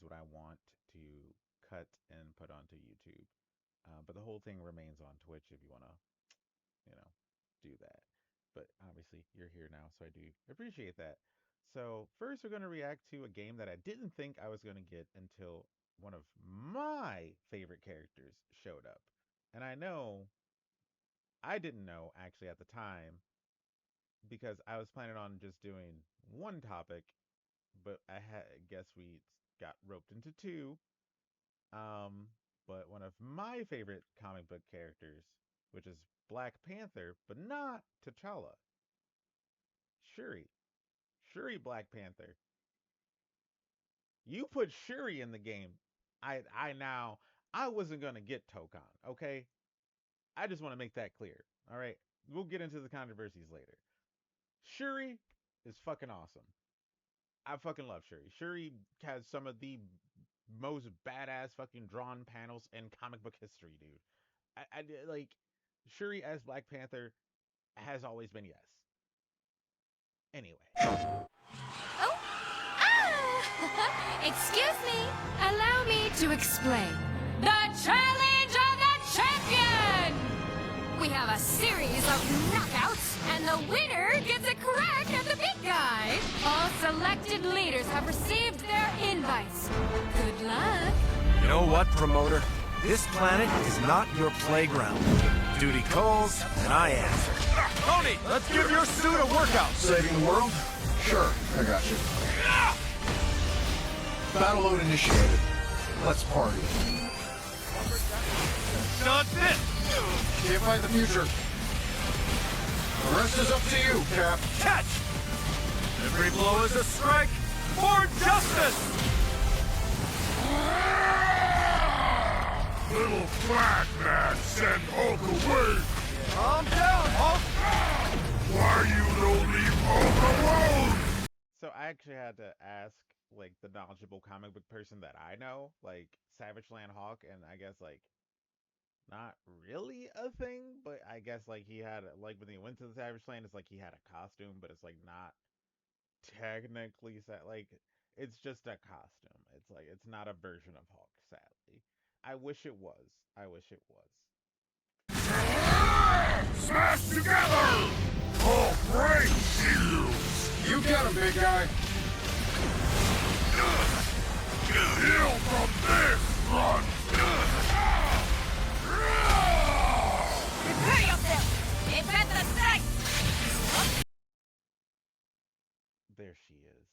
what I want to cut and put onto YouTube. But the whole thing remains on Twitch if you want to, you know, do that. But obviously, you're here now, so I do appreciate that. So, first, we're going to react to a game that I didn't think I was going to get until one of my favorite characters showed up. And I know I didn't know actually at the time because I was planning on just doing one topic, but guess we got roped into two. Um, but one of my favorite comic book characters, which is Black Panther, but not T'Challa, Shuri. Shuri Black Panther. You put Shuri in the game. I I wasn't gonna get Tokon, okay? I just want to make that clear. All right. We'll get into the controversies later. Shuri is fucking awesome. I fucking love Shuri. Shuri has some of the most badass fucking drawn panels in comic book history, dude. I like Shuri as Black Panther has always been yes. Anyway, Oh, excuse me. Allow me to explain. The challenge of the champion! We have a series of knockouts, and the winner gets a crack at the big guy. All selected leaders have received their invites. Good luck. You know what, promoter? This planet is not your playground. Duty calls, and I answer. Tony, let's give your suit a workout. Saving the world? Sure, I got you. Battle load initiated. Let's party. That's it! Can't fight the future. The rest is up to you, Cap. Catch! Every blow is a strike for justice! Little black man send Hulk away! Calm down, Hulk! Why you don't leave Hulk alone? so I actually had to ask like the knowledgeable comic book person that I know, like Savage Land Hawk, and I guess like not really a thing, but I guess like he had like when he went to the Savage Land, it's like he had a costume, but it's like not technically like it's just a costume. It's like it's not a version of Hulk, sadly. I wish it was. I wish it was. Smash together! Hulk break shields! You get him, big guy. Heal from this run! Prepare yourself! Defend the site! There she is.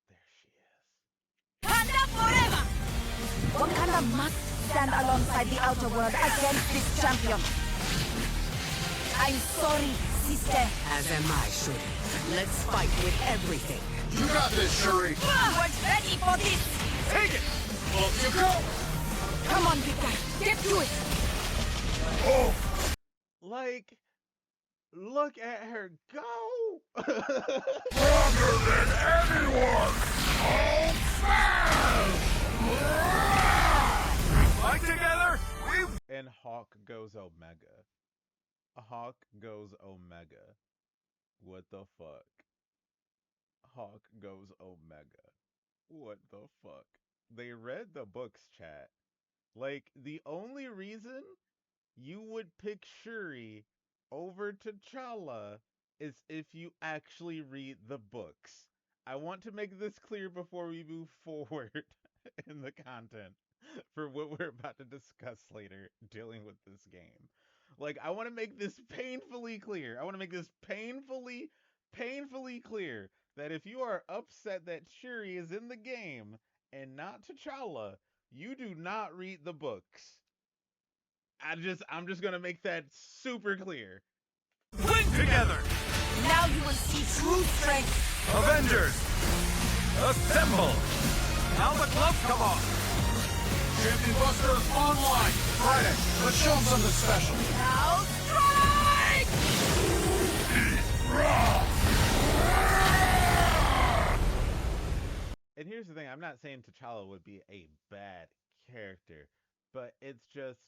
There she is. Wakanda forever! Wakanda must stand alongside the outer world against this champion. I'm sorry, sister. As am I, Shuri. Let's fight with everything. You got this, Shuri. I was ready for this. Take it! Up you go. Come on, big guy. Get to it. Hulk! Like, look at her go! Stronger than anyone! Hulk smash! Fight together! And Hawk goes Omega. Hawk goes Omega. What the fuck? Hawk goes Omega. What the fuck? They read the books, chat. Like, the only reason you would pick Shuri over T'Challa is if you actually read the books. I want to make this clear before we move forward in the content for what we're about to discuss later dealing with this game. Like, I want to make this painfully clear. I want to make this painfully clear that if you are upset that Shuri is in the game and not T'Challa, you do not read the books. I'm just gonna make that super clear. Win together! Now you will see true strength. Avengers! Assemble! Now the gloves come off! Champion Buster online. Friday. Let's show him something special. Now strike! And here's the thing, I'm not saying T'Challa would be a bad character, but it's just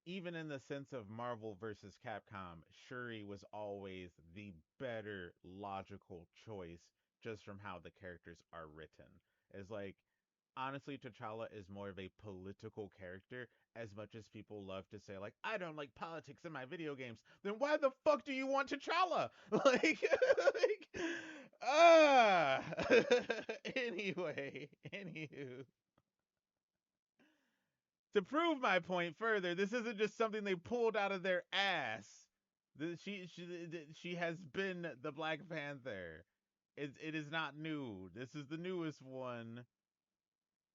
even in the sense of Marvel versus Capcom, Shuri was always the better logical choice just from how the characters are written. It's like honestly, T'Challa is more of a political character, as much as people love to say, like, I don't like politics in my video games. Then why the fuck do you want T'Challa? Like, ah. Anyway, anywho. To prove my point further, this isn't just something they pulled out of their ass. She has been the Black Panther. It is not new. This is the newest one.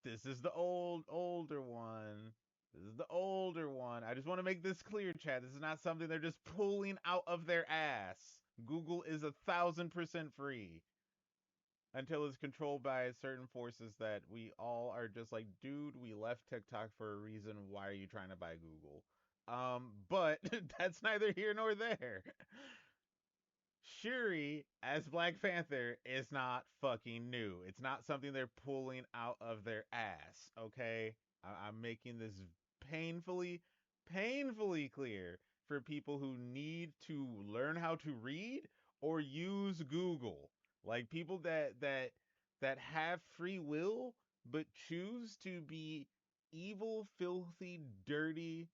This is the older one. This is the older one. I just want to make this clear, chat. This is not something they're just pulling out of their ass. Google is 1000% free until it's controlled by certain forces that we all are just like, dude, we left TikTok for a reason. Why are you trying to buy Google? But that's neither here nor there. Shuri as Black Panther is not fucking new. It's not something they're pulling out of their ass, okay? I'm making this painfully clear for people who need to learn how to read or use Google. Like people that have free will but choose to be evil, filthy, dirty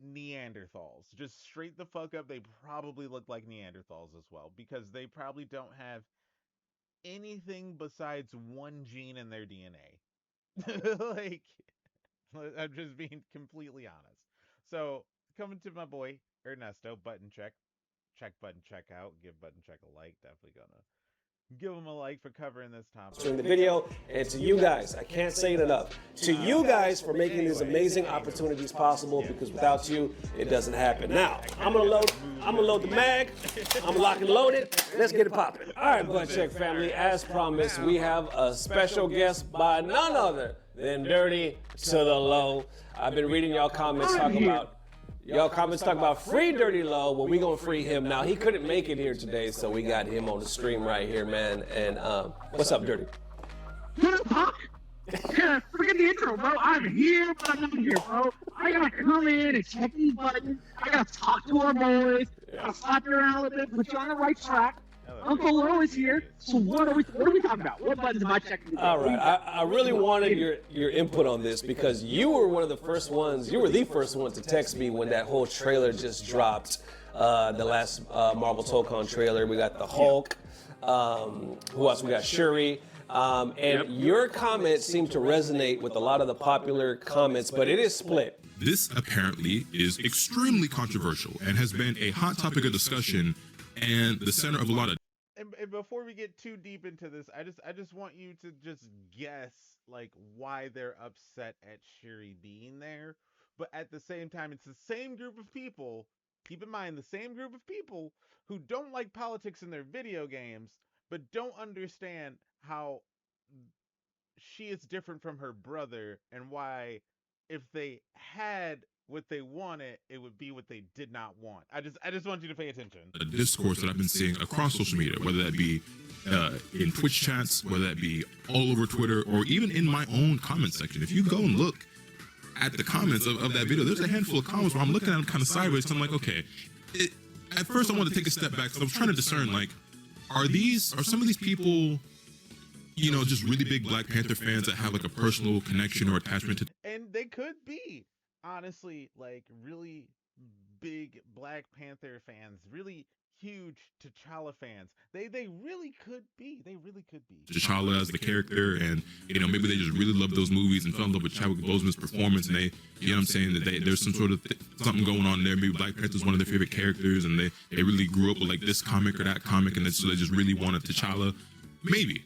Neanderthals. Just straight the fuck up, they probably look like Neanderthals as well, because they probably don't have anything besides one gene in their DNA. Like, I'm just being completely honest. So, coming to my boy Ernesto, button check button check out, give button check a like, definitely gonna give him a like for covering this topic. In the video, and to you guys, I can't say it enough. To you guys for making these amazing opportunities possible, because without you, it doesn't happen. Now, I'm gonna load the mag. I'm lock and loaded. Let's get it popping. All right, Butt Check family, as promised, we have a special guest by none other than Dirty to the Low. I've been reading y'all comments talking about free Dirty Low. Well, we gonna free him now. He couldn't make it here today, so we got him on the stream right here, man. And what's up, Dirty? What up, Hawk? Yeah, forget the intro, bro. I'm here, but I'm not here, bro. I gotta come in and check these buttons. I gotta talk to our boys. I gotta slap you around a little bit, put you on the right track. Uncle Lo is here. So what are we talking about? What buttons am I checking today? All right, I really wanted your input on this because you were one of the first ones. You were the first one to text me when that whole trailer just dropped. The last Marvel ToeCon trailer. We got the Hulk. Who else? We got Shuri. And your comments seem to resonate with a lot of the popular comments, but it is split. This apparently is extremely controversial and has been a hot topic of discussion and the center of a lot of. And before we get too deep into this, I just want you to just guess like why they're upset at Shuri being there. But at the same time, it's the same group of people. Keep in mind, the same group of people who don't like politics in their video games, but don't understand how she is different from her brother, and why if they had what they wanted, it would be what they did not want. I just want you to pay attention. A discourse that I've been seeing across social media, whether that be in Twitch chats, whether that be all over Twitter, or even in my own comment section. If you go and look at the comments of that video, there's a handful of comments where I'm looking at them kind of sideways, because I'm like, okay. At first, I wanted to take a step back, because I was trying to discern, like, are some of these people, you know, just really big Black Panther fans that have like a personal connection or attachment to? And they could be, honestly, like really big Black Panther fans, really huge T'Challa fans. They really could be. They really could be. T'Challa as the character, and you know, maybe they just really love those movies and fell in love with Chadwick Boseman's performance, and they, you know what I'm saying, that there's some sort of something going on there. Maybe Black Panther's one of their favorite characters, and they really grew up with like this comic or that comic, and so they just really wanted T'Challa. Maybe.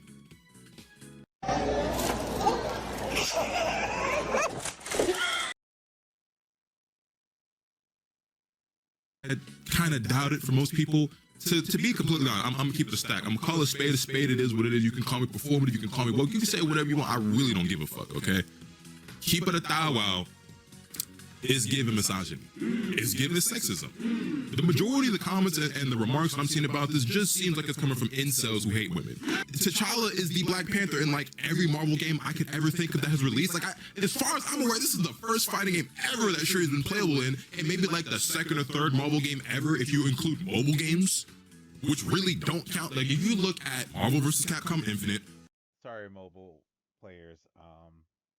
I kind of doubt it for most people. To be completely honest, I'm gonna keep it a stack. I'm gonna call a spade a spade. It is what it is. You can call me performative. You can call me woke. You can say whatever you want. I really don't give a fuck. Okay. Keep it a thou wow. Is giving misogyny. It's giving sexism. The majority of the comments and the remarks that I'm seeing about this just seems like it's coming from incels who hate women. T'Challa is the Black Panther in like every Marvel game I could ever think of that has released. Like, as far as I'm aware, this is the first fighting game ever that Shuri's been playable in, and maybe like the second or third Marvel game ever if you include mobile games, which really don't count. Like, if you look at Marvel vs. Capcom Infinite. Sorry, mobile players,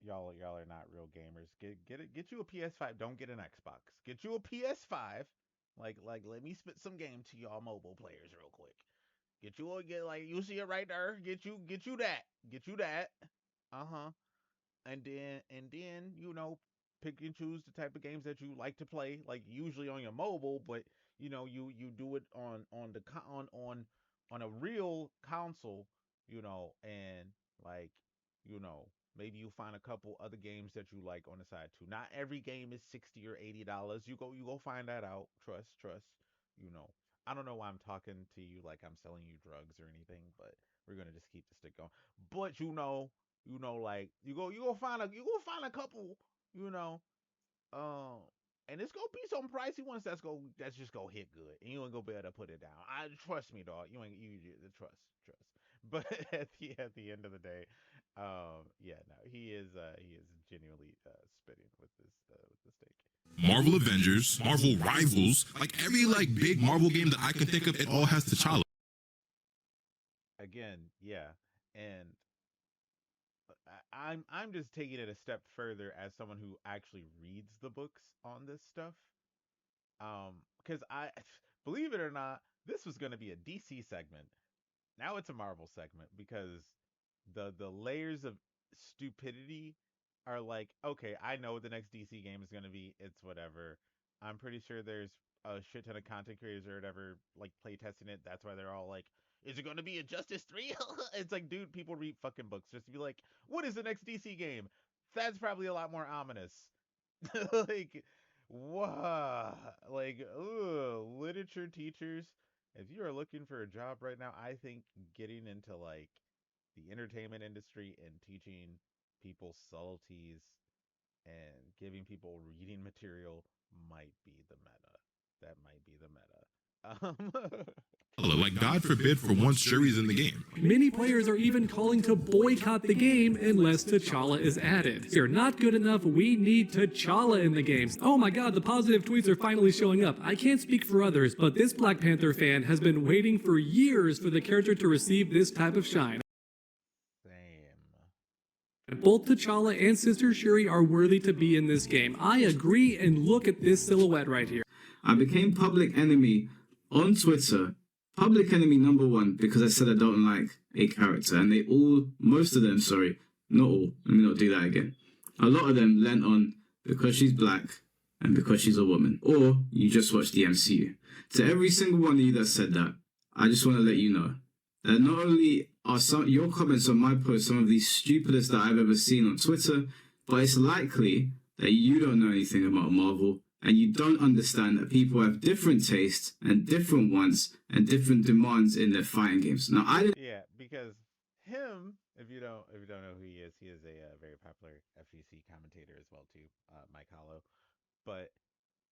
y'all are not real gamers. Get you a PS5. Don't get an Xbox. Get you a PS5. Like let me spit some game to y'all mobile players real quick. Get like you see it right there. Get you that. Uh-huh. And then pick and choose the type of games that you like to play, like usually on your mobile, but you do it on the on a real console, and like you know maybe you find a couple other games that you like on the side too. Not every game is $60 or $80. You go find that out. Trust. You know. I don't know why I'm talking to you like I'm selling you drugs or anything, but we're gonna just keep the stick going. But like you go find a couple, you know, um, and it's gonna be some pricey ones that's just gonna hit good, and you ain't gonna be able to put it down. I trust me, dog. You ain't you trust. But at the end of the day, yeah, no, he is genuinely spitting with this take. Marvel Avengers, Marvel Rivals, like every like big Marvel game that I can think of, it all has T'Challa. Again, yeah, and I'm just taking it a step further as someone who actually reads the books on this stuff. Because I believe it or not, this was going to be a DC segment. Now it's a Marvel segment because the layers of stupidity are like, okay, I know what the next DC game is going to be. It's whatever. I'm pretty sure there's a shit ton of content creators or whatever like play testing it. That's why they're all like, is it going to be a Justice 3? It's like, dude, people read fucking books just to be like, what is the next DC game? That's probably a lot more ominous. Like, wow. Like, ugh, literature teachers. If you are looking for a job right now, I think getting into like the entertainment industry and teaching people subtleties and giving people reading material might be the meta. That might be the meta. Like, God forbid, for once Shuri's in the game. Many players are even calling to boycott the game unless T'Challa is added. You're not good enough, we need T'Challa in the games. Oh my god, the positive tweets are finally showing up. I can't speak for others, but this Black Panther fan has been waiting for years for the character to receive this type of shine. Both T'Challa and Sister Shuri are worthy to be in this game. I agree, and look at this silhouette right here. I became public enemy on Twitter, public enemy number one, because I said I don't like a character, and they all, most of them, sorry, not all, let me not do that again. A lot of them lent on because she's black and because she's a woman, or you just watch the MCU. To every single one of you that said that, I just want to let you know that not only are your comments on my post some of the stupidest that I've ever seen on Twitter, but it's likely that you don't know anything about Marvel and you don't understand that people have different tastes and different wants and different demands in their fighting games. Now, yeah, because him, if you don't know who he is a very popular FGC commentator as well too, Mike Hollow. But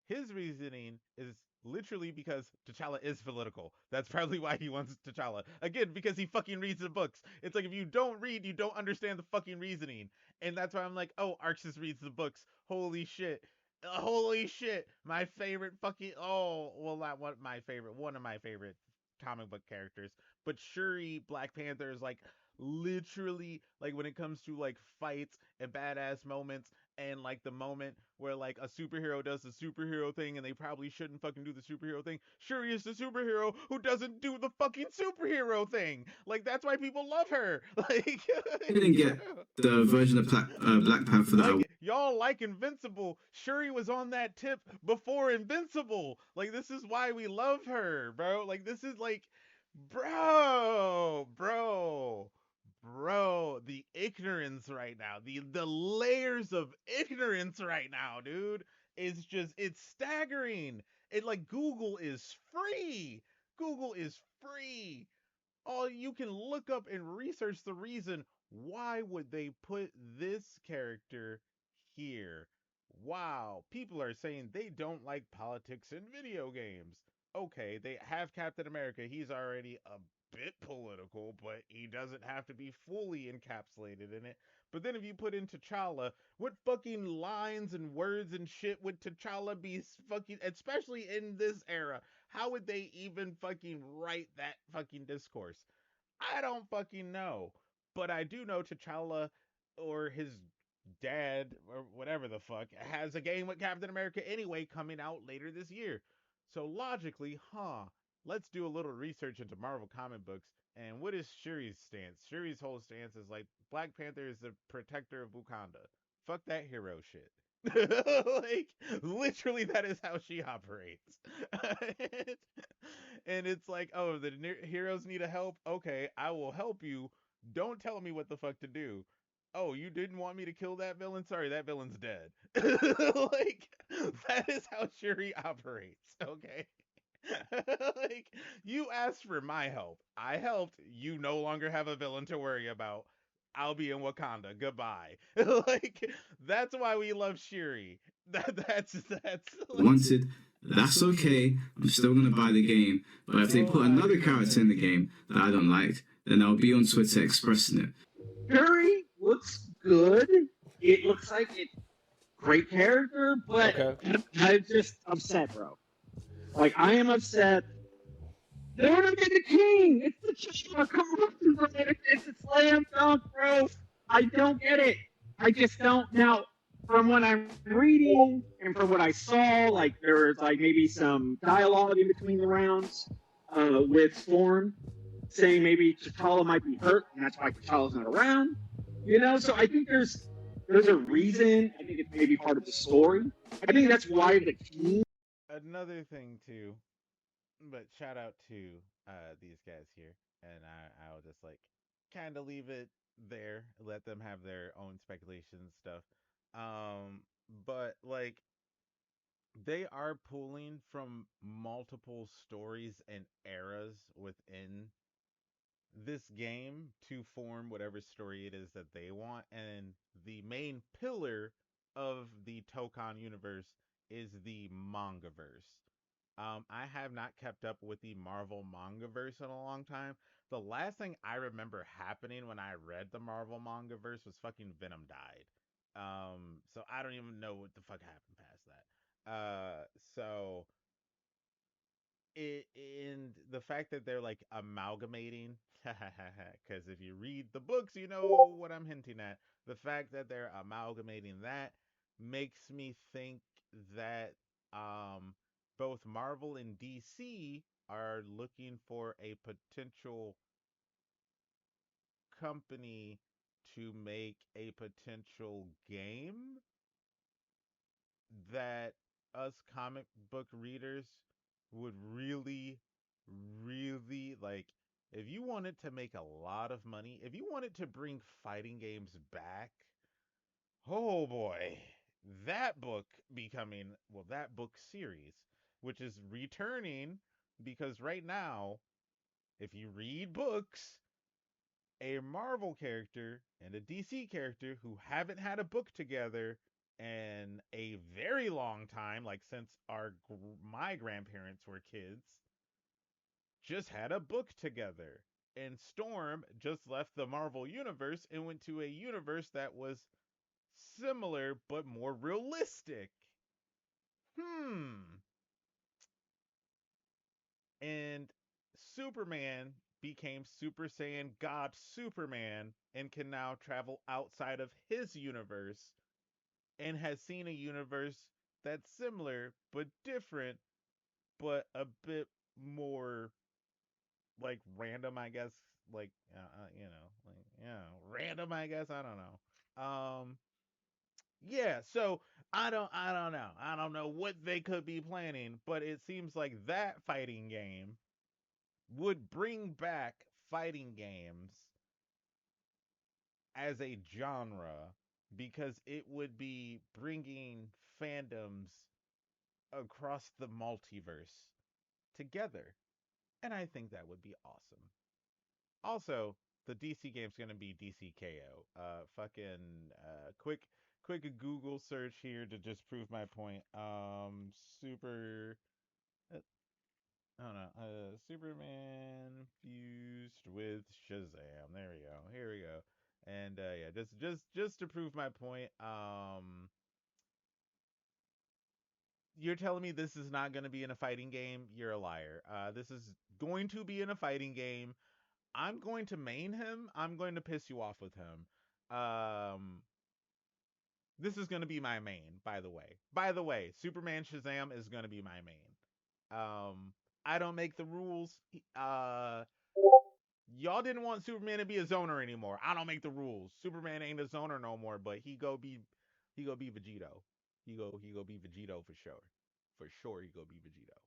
his reasoning is literally because T'Challa is political. That's probably why he wants T'Challa. Again, because he fucking reads the books. It's like, if you don't read, you don't understand the fucking reasoning. And that's why I'm like, oh, Arxis reads the books. Holy shit. Holy shit. My favorite fucking, oh, well, not one of my favorite comic book characters. But Shuri, Black Panther, is like literally, like, when it comes to like fights and badass moments, and like the moment where like a superhero does the superhero thing and they probably shouldn't fucking do the superhero thing, Shuri is the superhero who doesn't do the fucking superhero thing. Like, that's why people love her. Like, I didn't get the version of Black Panther that like, y'all like Invincible. Shuri was on that tip before Invincible. Like, this is why we love her, bro. Like, this is like, bro, the ignorance right now, the layers of ignorance right now, dude, is just, it's staggering. It, like, Google is free. All you can look up and research the reason why would they put this character here. Wow, people are saying they don't like politics in video games. Okay, they have Captain America. He's already a bit political, but he doesn't have to be fully encapsulated in it. But then if you put in T'Challa, what fucking lines and words and shit would T'Challa be fucking, especially in this era? How would they even fucking write that fucking discourse? I don't fucking know. But I do know T'Challa or his dad or whatever the fuck has a game with Captain America anyway coming out later this year. So logically, let's do a little research into Marvel comic books. And what is Shuri's stance? Shuri's whole stance is like Black Panther is the protector of Wakanda. Fuck that hero shit. Like literally that is how she operates. And it's like, oh, the heroes need a help. Okay, I will help you. Don't tell me what the fuck to do. Oh, you didn't want me to kill that villain? Sorry, that villain's dead. Like that is how Shuri operates, okay? Like you asked for my help. I helped. You no longer have a villain to worry about. I'll be in Wakanda. Goodbye. Like that's why we love Shuri. That's like, Wanted. That's okay. I'm still gonna buy the game. But if they put another character in the game that I don't like, then I'll be on Twitter expressing it. Shuri looks good. It looks like it's great character, but I'm just upset, bro. Like, I am upset. They want to be the king! It's the Chishma! Come on, bro! It's a slam dunk, bro! I don't get it. I just don't. Now, from what I'm reading and from what I saw, like, there was, like, maybe some dialogue in between the rounds with Storm saying maybe T'Challa might be hurt, and that's why T'Challa's not around. You know, so I think there's a reason. I think it's maybe part of the story. I think that's why the team. Another thing too, but shout out to these guys here, and I'll just like kind of leave it there, let them have their own speculation and stuff. But like they are pulling from multiple stories and eras within this game to form whatever story it is that they want, and the main pillar of the Tokon universe is the mangaverse. I have not kept up with the Marvel mangaverse in a long time. The last thing I remember happening when I read the Marvel mangaverse was fucking Venom died. So I don't even know what the fuck happened past that. So and the fact that they're like amalgamating, because if you read the books, you know what I'm hinting at. The fact that they're amalgamating that makes me think that both Marvel and DC are looking for a potential company to make a potential game that us comic book readers would really, really like. If you wanted to make a lot of money, if you wanted to bring fighting games back, oh boy, that book becoming, well, that book series, which is returning because right now, if you read books, a Marvel character and a DC character who haven't had a book together in a very long time, like since my grandparents were kids, just had a book together. And Storm just left the Marvel universe and went to a universe that was similar but more realistic. And Superman became Super Saiyan God Superman and can now travel outside of his universe and has seen a universe that's similar but different, but a bit more like random, I guess. Like, random, I guess. I don't know. Yeah. So I don't know. I don't know what they could be planning, but it seems like that fighting game would bring back fighting games as a genre because it would be bringing fandoms across the multiverse together. And I think that would be awesome. Also, the DC game's gonna be DCKO. Quick Google search here to just prove my point. Super I don't know. Superman fused with Shazam. There we go. Here we go. And yeah, just to prove my point. You're telling me this is not going to be in a fighting game? You're a liar. This is going to be in a fighting game. I'm going to main him. I'm going to piss you off with him. This is gonna be my main, by the way. By the way, Superman Shazam is gonna be my main. I don't make the rules. Y'all didn't want Superman to be a zoner anymore. I don't make the rules. Superman ain't a zoner no more, but he go be Vegito. He go be Vegito for sure. For sure he go be Vegito.